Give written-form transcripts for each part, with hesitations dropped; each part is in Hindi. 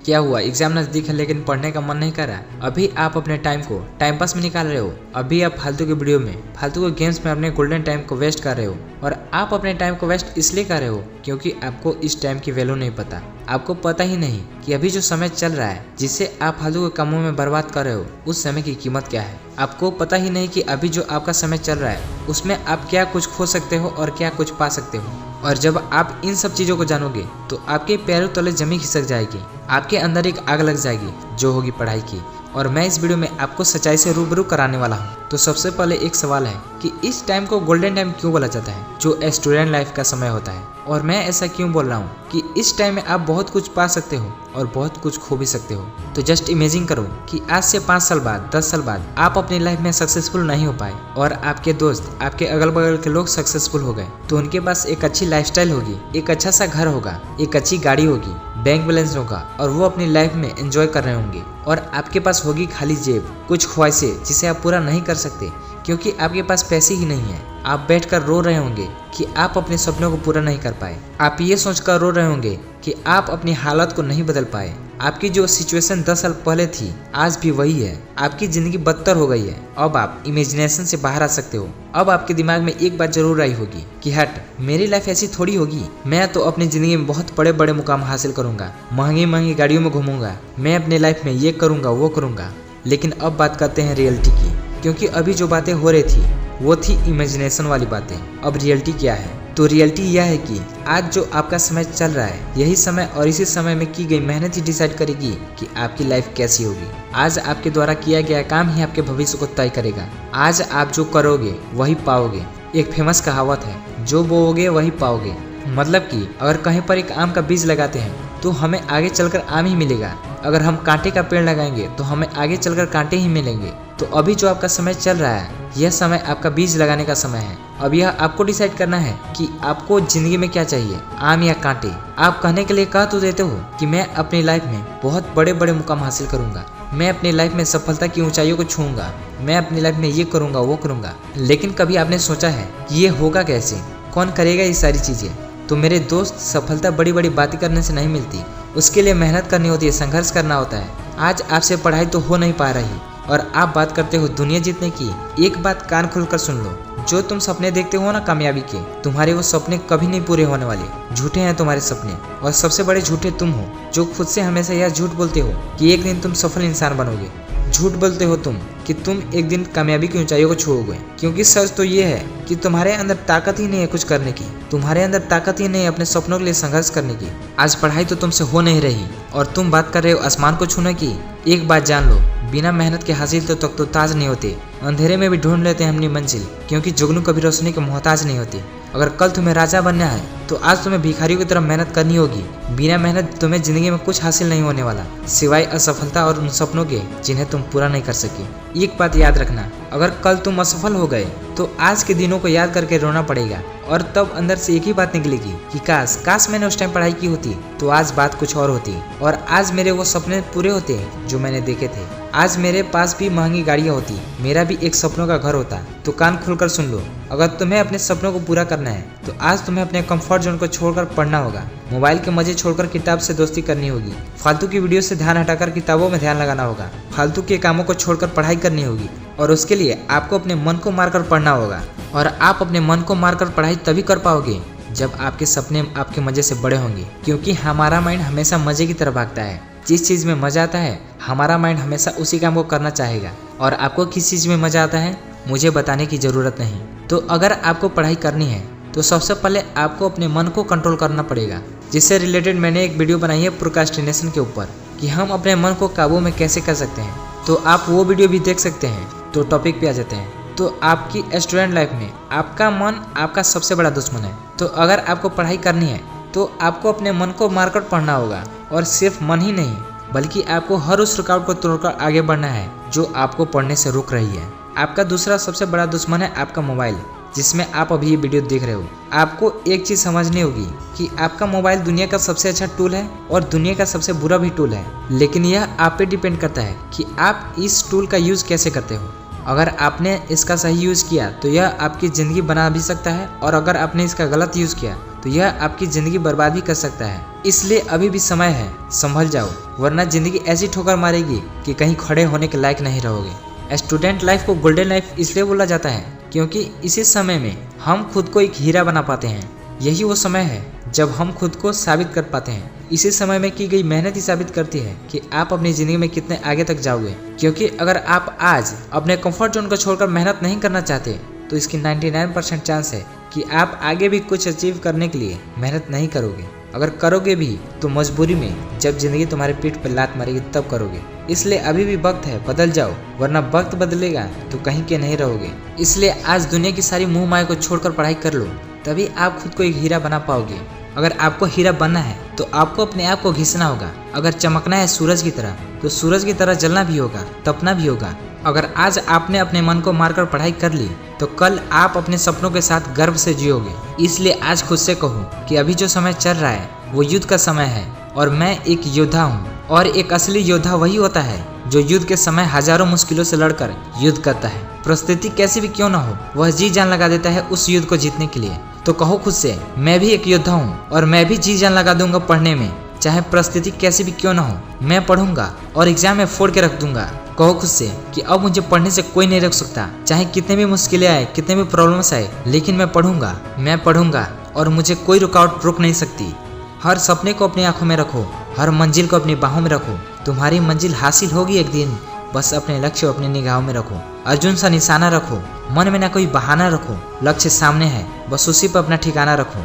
क्या हुआ, एग्जाम नजदीक है लेकिन पढ़ने का मन नहीं कर रहा? अभी आप अपने टाइम को टाइम पास में निकाल रहे हो। अभी आप फालतू के वीडियो में, फालतू के गेम्स में अपने गोल्डन टाइम को वेस्ट कर रहे हो। और आप अपने टाइम को वेस्ट इसलिए कर रहे हो क्योंकि आपको इस टाइम की वैल्यू नहीं पता। आपको पता ही नहीं कि अभी जो समय चल रहा है जिसे आप फालतू के कामों में बर्बाद कर रहे हो, उस समय की कीमत क्या है। आपको पता ही नहीं कि अभी जो आपका समय चल रहा है उसमें आप क्या कुछ खो सकते हो और क्या कुछ पा सकते हो। और जब आप इन सब चीज़ों को जानोगे तो आपके पैरों तले जमीन खिसक जाएगी, आपके अंदर एक आग लग जाएगी जो होगी पढ़ाई की। और मैं इस वीडियो में आपको सच्चाई से रूबरू कराने वाला हूँ। तो सबसे पहले एक सवाल है कि इस टाइम को गोल्डन टाइम क्यों बोला जाता है, जो स्टूडेंट लाइफ का समय होता है। और मैं ऐसा क्यों बोल रहा हूँ कि इस टाइम में आप बहुत कुछ पा सकते हो और बहुत कुछ खो भी सकते हो। तो जस्ट इमेजिन करो कि आज से 5 साल बाद, 10 साल बाद आप अपनी लाइफ में सक्सेसफुल नहीं हो पाए और आपके दोस्त, आपके अगल बगल के लोग सक्सेसफुल हो गए। तो उनके पास एक अच्छी लाइफस्टाइल होगी, एक अच्छा सा घर होगा, एक अच्छी गाड़ी होगी, बैंक बैलेंस होगा और वो अपनी लाइफ में एंजॉय कर रहे होंगे। और आपके पास होगी खाली जेब, कुछ ख्वाहिशें जिसे आप पूरा नहीं कर सकते क्योंकि आपके पास पैसे ही नहीं है। आप बैठकर रो रहे होंगे कि आप अपने सपनों को पूरा नहीं कर पाए। आप ये सोचकर रो रहे होंगे कि आप अपनी हालत को नहीं बदल पाए। आपकी जो सिचुएशन 10 साल पहले थी आज भी वही है। आपकी जिंदगी बदतर हो गई है। अब आप इमेजिनेशन से बाहर आ सकते हो। अब आपके दिमाग में एक बात जरूर आई होगी कि हट, मेरी लाइफ ऐसी थोड़ी होगी। मैं तो अपनी जिंदगी में बहुत बड़े बड़े मुकाम हासिल करूंगा, महंगी महंगी गाड़ियों में घूमूंगा, मैं अपने लाइफ में ये करूंगा वो करूंगा। लेकिन अब बात करते हैं रियलिटी की, क्योंकि अभी जो बातें हो रही थी वो थी इमेजिनेशन वाली बातें। अब रियलिटी क्या है? तो रियलिटी यह है कि आज जो आपका समय चल रहा है, यही समय और इसी समय में की गई मेहनत ही डिसाइड करेगी कि आपकी लाइफ कैसी होगी। आज आपके द्वारा किया गया काम ही आपके भविष्य को तय करेगा। आज आप जो करोगे वही पाओगे। एक फेमस कहावत है, जो बोओगे वही पाओगे। मतलब कि अगर कहीं पर एक आम का बीज लगाते हैं तो हमें आगे चलकर आम ही मिलेगा। अगर हम कांटे का पेड़ लगाएंगे तो हमें आगे चलकर कांटे ही मिलेंगे। तो अभी जो आपका समय चल रहा है, यह समय आपका बीज लगाने का समय है। अब यह आपको डिसाइड करना है कि आपको जिंदगी में क्या चाहिए, आम या कांटे। आप कहने के लिए कह तो देते हो कि मैं अपनी लाइफ में बहुत बड़े बड़े मुकाम हासिल करूंगा, मैं अपनी लाइफ में सफलता की ऊंचाइयों को छूऊंगा, मैं अपनी लाइफ में ये करूंगा वो करूंगा। लेकिन कभी आपने सोचा है कि ये होगा कैसे, कौन करेगा ये सारी चीजें? तो मेरे दोस्त, सफलता बड़ी बड़ी बातें करने से नहीं मिलती, उसके लिए मेहनत करनी होती है, संघर्ष करना होता है। आज आपसे पढ़ाई तो हो नहीं पा रही और आप बात करते हो दुनिया जीतने की। एक बात कान खोलकर सुन लो, जो तुम सपने देखते हो ना कामयाबी के, तुम्हारे वो सपने कभी नहीं पूरे होने वाले। झूठे हैं तुम्हारे सपने और सबसे बड़े झूठे तुम हो, जो खुद से हमेशा यह झूठ बोलते हो कि एक दिन तुम सफल इंसान बनोगे। झूठ बोलते हो तुम कि तुम एक दिन कामयाबी की ऊंचाइयों को छूओगे, क्योंकि सच तो ये है कि तुम्हारे अंदर ताकत ही नहीं है कुछ करने की। तुम्हारे अंदर ताकत ही नहीं है अपने सपनों के लिए संघर्ष करने की। आज पढ़ाई तो तुमसे हो नहीं रही और तुम बात कर रहे हो आसमान को छूने की। एक बात जान लो, बिना मेहनत के हासिल तो तक तो ताज नहीं होते। अंधेरे में भी ढूंढ लेते हैं अपनी मंजिल, क्योंकि जुगनू कभी रोशनी के मोहताज नहीं होते। अगर कल तुम्हें राजा बनना है तो आज तुम्हें भिखारियों की तरह मेहनत करनी होगी। बिना मेहनत तुम्हें जिंदगी में कुछ हासिल नहीं होने वाला, सिवाय असफलता और उन सपनों के जिन्हें तुम पूरा नहीं कर सके। एक बात याद रखना, अगर कल तुम असफल हो गए तो आज के दिनों को याद करके रोना पड़ेगा और तब अंदर से एक ही बात निकलेगी कि काश मैंने उस टाइम पढ़ाई की होती तो आज बात कुछ और होती और आज मेरे वो सपने पूरे होते जो मैंने देखे थे। आज मेरे पास भी महंगी गाड़ियाँ होती, मेरा भी एक सपनों का घर होता। तो कान खोलकर सुन लो, अगर तुम्हें अपने सपनों को पूरा करना है तो आज तुम्हें अपने कंफर्ट जोन को छोड़कर पढ़ना होगा। मोबाइल के मजे छोड़कर किताब से दोस्ती करनी होगी। फालतू की वीडियो से ध्यान हटाकर किताबों में ध्यान लगाना होगा। फालतू के कामों को छोड़कर पढ़ाई करनी होगी और उसके लिए आपको अपने मन को मारकर पढ़ना होगा। और आप अपने मन को मारकर पढ़ाई तभी कर पाओगे जब आपके सपने आपके मजे से बड़े होंगे, क्योंकि हमारा माइंड हमेशा मजे की तरफ भागता है। जिस चीज़ में मजा आता है हमारा माइंड हमेशा उसी काम को करना चाहेगा। और आपको किस चीज़ में मजा आता है मुझे बताने की ज़रूरत नहीं। तो अगर आपको पढ़ाई करनी है तो सबसे पहले आपको अपने मन को कंट्रोल करना पड़ेगा। जिससे रिलेटेड मैंने एक वीडियो बनाई है प्रोक्रास्टिनेशन के ऊपर कि हम अपने मन को काबू में कैसे कर सकते हैं, तो आप वो वीडियो भी देख सकते हैं। तो टॉपिक पे आ जाते हैं। तो आपकी स्टूडेंट लाइफ में आपका मन आपका सबसे बड़ा दुश्मन है। तो अगर आपको पढ़ाई करनी है तो आपको अपने मन को मारकर पढ़ना होगा। और सिर्फ मन ही नहीं बल्कि आपको हर उस रुकावट को तोड़कर आगे बढ़ना है जो आपको पढ़ने से रोक रही है। आपका दूसरा सबसे बड़ा दुश्मन है आपका मोबाइल, जिसमें आप अभी ये वीडियो देख रहे हो। आपको एक चीज़ समझनी होगी कि आपका मोबाइल दुनिया का सबसे अच्छा टूल है और दुनिया का सबसे बुरा भी टूल है, लेकिन यह आप पे डिपेंड करता है कि आप इस टूल का यूज़ कैसे करते हो। अगर आपने इसका सही यूज़ किया तो यह आपकी ज़िंदगी बना भी सकता है और अगर आपने इसका गलत यूज़ किया तो यह आपकी जिंदगी बर्बाद भी कर सकता है। इसलिए अभी भी समय है, संभल जाओ, वरना जिंदगी ऐसी ठोकर मारेगी कि कहीं खड़े होने के लायक नहीं रहोगे। स्टूडेंट लाइफ को गोल्डन लाइफ इसलिए बोला जाता है क्योंकि इसी समय में हम खुद को एक हीरा बना पाते हैं। यही वो समय है जब हम खुद को साबित कर पाते हैं। इसी समय में की गई मेहनत ही साबित करती है कि आप अपनी ज़िंदगी में कितने आगे तक जाओगे। क्योंकि अगर आप आज अपने कंफर्ट जोन को छोड़कर मेहनत नहीं करना चाहते तो इसकी 99% चांस है कि आप आगे भी कुछ अचीव करने के लिए मेहनत नहीं करोगे। अगर करोगे भी तो मजबूरी में, जब जिंदगी तुम्हारे पीठ पर लात मारेगी तब करोगे। इसलिए अभी भी वक्त है, बदल जाओ, वरना वक्त बदलेगा तो कहीं के नहीं रहोगे। इसलिए आज दुनिया की सारी मोह माया को छोड़कर पढ़ाई कर लो, तभी आप खुद को एक हीरा बना पाओगे। अगर आपको हीरा बनना है तो आपको अपने आप को घिसना होगा। अगर चमकना है सूरज की तरह तो सूरज की तरह जलना भी होगा, तपना भी होगा। अगर आज आपने अपने मन को मारकर पढ़ाई कर ली तो कल आप अपने सपनों के साथ गर्व से जियोगे। इसलिए आज खुद से कहो कि अभी जो समय चल रहा है वो युद्ध का समय है और मैं एक योद्धा हूँ। और एक असली योद्धा वही होता है जो युद्ध के समय हजारों मुश्किलों से लड़कर युद्ध करता है। परिस्थिति कैसी भी क्यों ना हो, वह जी जान लगा देता है उस युद्ध को जीतने के लिए। तो कहो खुद से, मैं भी एक योद्धा हूँ और मैं भी जी जान लगा दूंगा पढ़ने में, चाहे परिस्थिति कैसी भी क्यों ना हो। मैं पढ़ूंगा और एग्जाम में फोड़ के रख दूंगा। कहो खुद से कि अब मुझे पढ़ने से कोई नहीं रोक सकता, चाहे कितने भी मुश्किलें आए, कितने भी प्रॉब्लम्स आए, लेकिन मैं पढ़ूंगा और मुझे कोई रुकावट रोक नहीं सकती। हर सपने को अपनी आंखों में रखो, हर मंजिल को अपनी बाहों में रखो। तुम्हारी मंजिल हासिल होगी एक दिन, बस अपने लक्ष्य को अपनी निगाहों में रखो। अर्जुन सा निशाना रखो, मन में ना कोई बहाना रखो, लक्ष्य सामने है, बस उसी पर अपना ठिकाना रखो।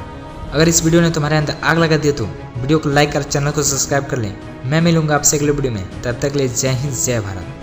अगर इस वीडियो ने तुम्हारे अंदर आग लगा दिया तो वीडियो को लाइक कर चैनल को सब्सक्राइब कर लें। मैं मिलूंगा आपसे अगले वीडियो में, तब तक के लिए जय हिंद, जय भारत।